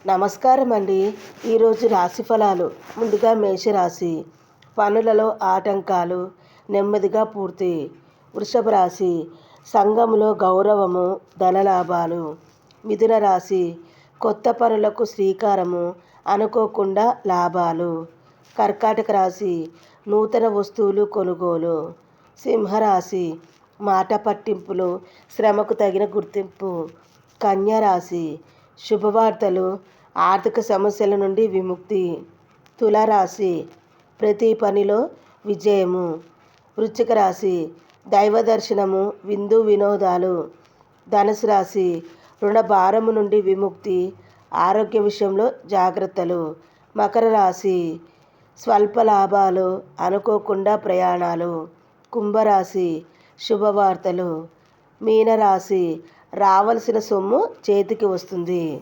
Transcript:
నమస్కారం అండి. ఈరోజు రాశి ఫలాలు. ముందుగా మేషరాశి. పనులలో ఆటంకాలు నెమ్మదిగా పూర్తి. వృషభ రాశి. సంఘంలో గౌరవము, ధనలాభాలు. మిథున రాశి. కొత్త పనులకు శ్రీకారము, అనుకోకుండా లాభాలు. కర్కాటక రాశి. నూతన వస్తువులు కొనుగోలు. సింహరాశి. మాట పట్టింపులు, శ్రమకు తగిన గుర్తింపు. కన్యా రాశి. శుభవార్తలు, ఆర్థిక సమస్యల నుండి విముక్తి. తులారాశి. ప్రతి పనిలో విజయము. వృశ్చిక రాశి. దైవ దర్శనము, విందు వినోదాలు. ధనుసు రాశి. రుణ భారము నుండి విముక్తి, ఆరోగ్య విషయంలో జాగ్రత్తలు. మకర రాశి. స్వల్ప లాభాలు, అనుకోకుండా ప్రయాణాలు. కుంభరాశి. శుభవార్తలు. మీనరాశి. రావలసిన సొమ్ము చేతికి వస్తుంది.